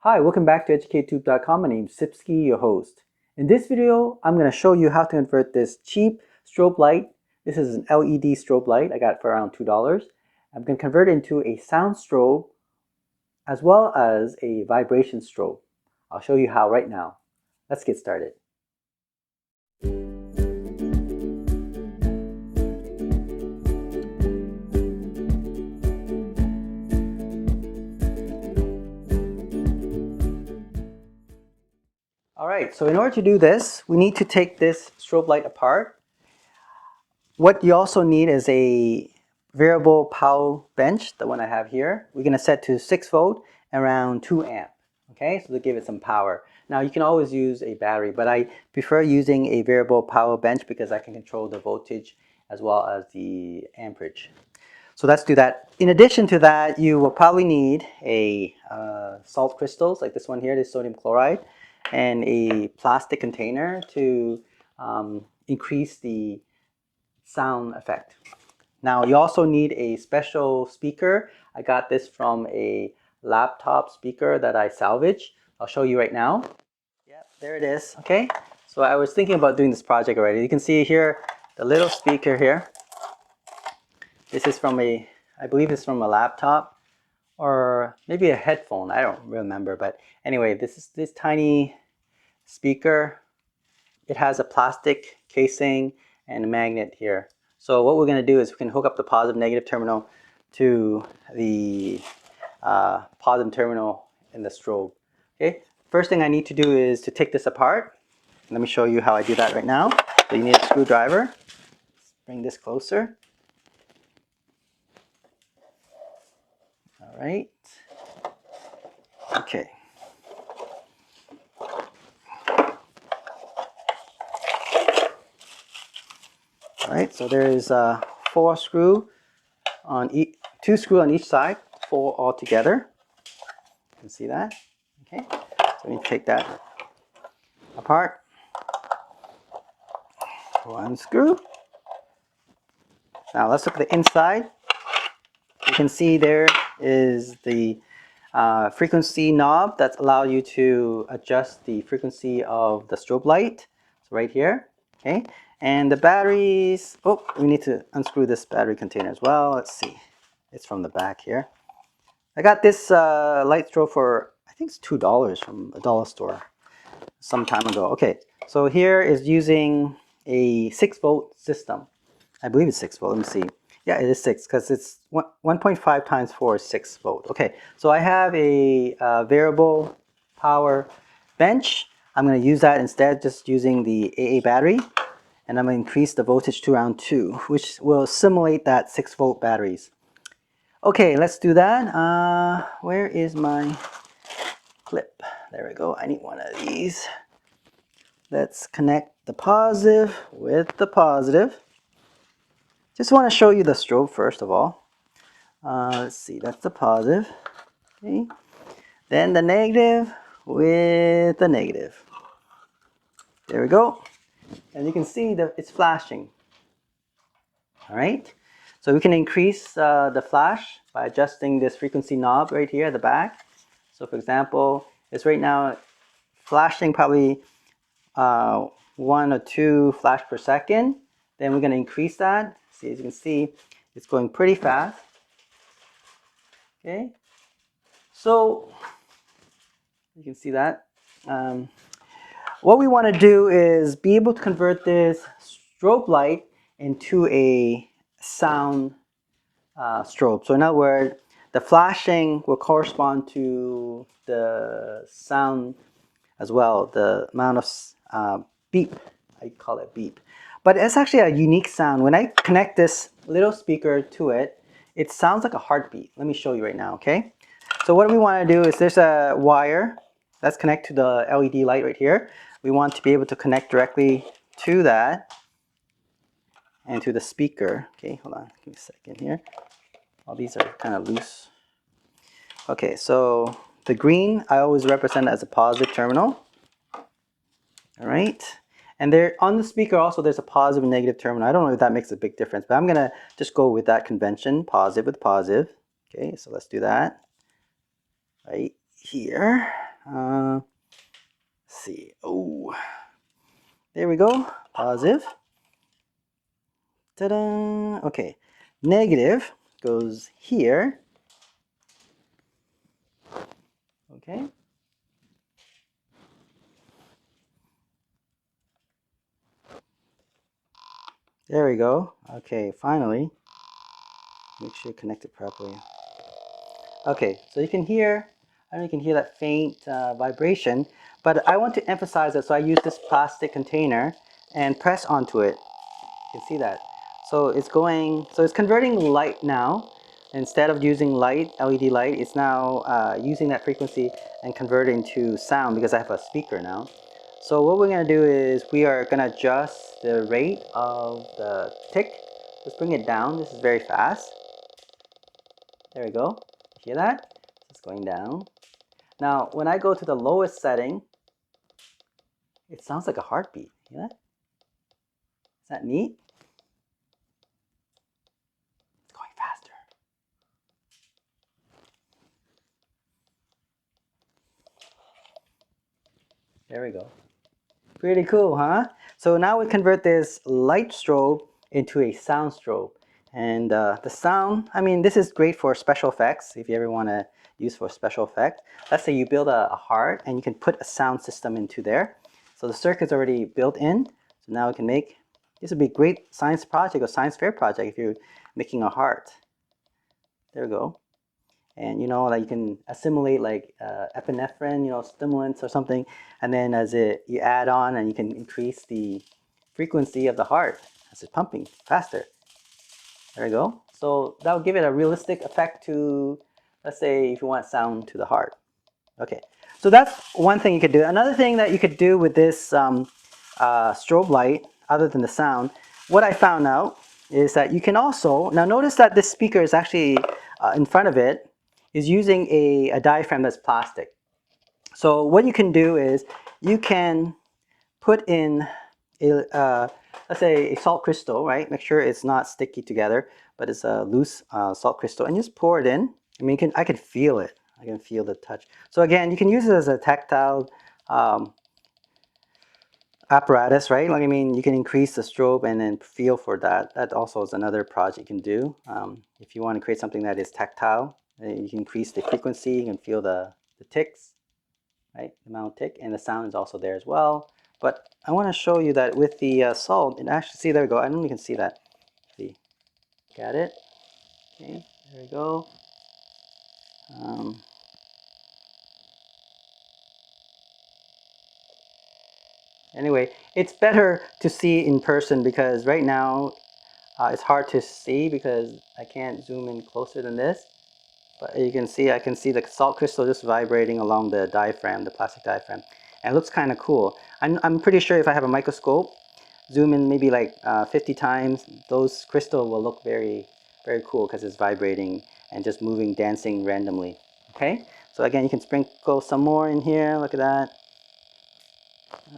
Hi, welcome back to EducateTube.com. My name is Sipsky, your host. In this video, I'm going to show you how to convert this cheap strobe light. This is an LED strobe light I got for around $2. I'm going to convert it into a sound strobe as well as a vibration strobe. I'll show you how right now. Let's get started. Alright, so in order to do this, we need to take this strobe light apart. What you also need is a variable power bench, the one I have here. We're going to set to 6 volt and around 2 amp. Okay, so to give it some power. Now you can always use a battery, but I prefer using a variable power bench because I can control the voltage as well as the amperage. So let's do that. In addition to that, you will probably need a salt crystals like this one here, this sodium chloride, and a plastic container to increase the sound effect. Now you also need a special speaker. I got this from a laptop speaker that I salvaged. I'll show you right now. Yep, there it is. Okay, so I was thinking about doing this project already. You can see here the little speaker here. This is from I believe it's from a laptop or maybe a headphone. I don't remember, but anyway, this is this tiny speaker. It has a plastic casing and a magnet here. So what we're going to do is we can hook up the positive negative terminal to the positive terminal in the strobe. Okay. First thing I need to do is to take this apart. Let me show you how I do that right now. So you need a screwdriver. Let's bring this closer. All right. Okay. All right, so there is 4 screws on each, 2 screws on each side, 4 all together. You can see that. Okay, so we take that apart. 1 screw. Now let's look at the inside. You can see there is the frequency knob that allows you to adjust the frequency of the strobe light. So right here. Okay, and the batteries. Oh, we need to unscrew this battery container as well. Let's see. It's from the back here. I got this light strobe for, I think it's $2 from a dollar store some time ago. Okay, so here is using a 6 volt system. I believe it's 6 volt. Let me see. Yeah, it is 6 because it's 1.5 times 4 is 6 volt. Okay, so I have a variable power bench. I'm going to use that instead, just using the AA battery. And I'm going to increase the voltage to around 2, which will simulate that 6 volt batteries. Okay, let's do that. Where is my clip? There we go. I need one of these. Let's connect the positive with the positive. Just want to show you the strobe first of all. Let's see, that's the positive. Okay. Then the negative with the negative. There we go. And you can see that it's flashing. All right. So we can increase the flash by adjusting this frequency knob right here at the back. So for example, it's right now flashing probably 1 or 2 flash per second. Then we're going to increase that. See, as you can see, it's going pretty fast. Okay. So you can see that. What we want to do is be able to convert this strobe light into a sound strobe. So in other words, the flashing will correspond to the sound as well, the amount of beep, I call it beep. But it's actually a unique sound. When I connect this little speaker to it, it sounds like a heartbeat. Let me show you right now, okay? So what we want to do is there's a wire that's connected to the LED light right here. We want to be able to connect directly to that and to the speaker. Okay, hold on, give me a second here. All these are kind of loose. Okay, so the green I always represent as a positive terminal. All right, and there on the speaker also there's a positive and negative terminal. I don't know if that makes a big difference, but I'm gonna just go with that convention, positive with positive. Okay, so let's do that right here. we go. Positive. Ta-da! Okay. Negative goes here. Okay. There we go. Okay, finally. Make sure you connect it properly. Okay, so you can hear, I don't know if you can hear that faint vibration, but I want to emphasize it, so I use this plastic container and press onto it. You can see that. So it's going, so it's converting light now. Instead of using light, LED light, it's now using that frequency and converting to sound because I have a speaker now. So what we're going to do is we are going to adjust the rate of the tick. Let's bring it down. This is very fast. There we go. Hear that? It's going down. Now, when I go to the lowest setting, it sounds like a heartbeat. Hear that? Is that neat? It's going faster. There we go. Pretty cool, huh? So now we convert this light strobe into a sound strobe. And the sound, I mean, this is great for special effects if you ever want to use for special effect. Let's say you build a heart and you can put a sound system into there. So the circuit's already built in. So now we can make, this would be a great science project or science fair project if you're making a heart. There we go. And you know, like you can assimilate like epinephrine, you know, stimulants or something, and then as you add on, and you can increase the frequency of the heart as it's pumping faster. There you go. So that will give it a realistic effect to, let's say, if you want sound to the heart. Okay, so that's one thing you could do. Another thing that you could do with this strobe light, other than the sound, what I found out is that you can also, now notice that this speaker is actually in front of it, is using a diaphragm that's plastic. So what you can do is you can put in a, let's say a salt crystal, right? Make sure it's not sticky together, but it's a loose salt crystal, and just pour it in. I mean, I can feel it. I can feel the touch. So again, you can use it as a tactile apparatus, right? Like, I mean, you can increase the strobe and then feel for that. That also is another project you can do. If you want to create something that is tactile, you can increase the frequency, you can feel the ticks, right? The amount of tick, and the sound is also there as well. But I want to show you that with the salt, and actually, see, there we go. I don't know if you can see that. See, got it? Okay, there we go. Anyway, it's better to see in person because right now it's hard to see because I can't zoom in closer than this. But you can see, I can see the salt crystal just vibrating along the diaphragm, the plastic diaphragm. And it looks kind of cool. I'm pretty sure if I have a microscope, zoom in maybe like 50 times, those crystal will look very, very cool because it's vibrating and just moving, dancing randomly. Okay, so again, you can sprinkle some more in here. Look at that.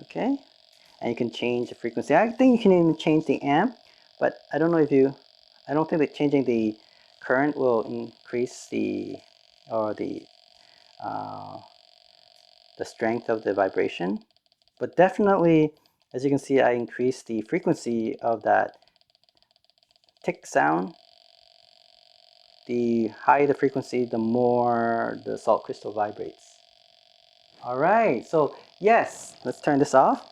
Okay, and you can change the frequency. I think you can even change the amp, but I don't know if you, I don't think that changing the current will increase the, or the strength of the vibration. But definitely, as you can see, I increased the frequency of that tick sound. The higher the frequency, the more the salt crystal vibrates. All right, so yes, let's turn this off.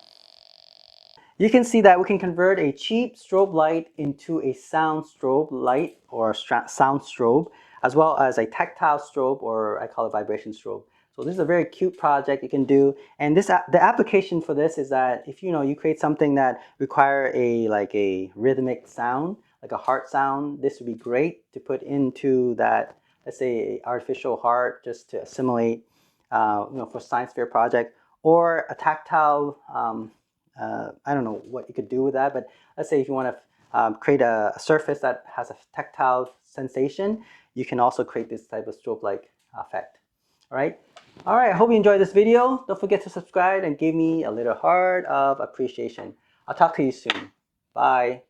You can see that we can convert a cheap strobe light into a sound strobe light or sound strobe, as well as a tactile strobe, or I call it vibration strobe. So this is a very cute project you can do, and this the application for this is that if you create something that require a rhythmic sound, like a heart sound, this would be great to put into that, let's say, artificial heart, just to assimilate, for science fair project, or a tactile. I don't know what you could do with that, but let's say if you want to create a surface that has a tactile sensation, you can also create this type of strobe-like effect. All right. I hope you enjoyed this video. Don't forget to subscribe and give me a little heart of appreciation. I'll talk to you soon. Bye.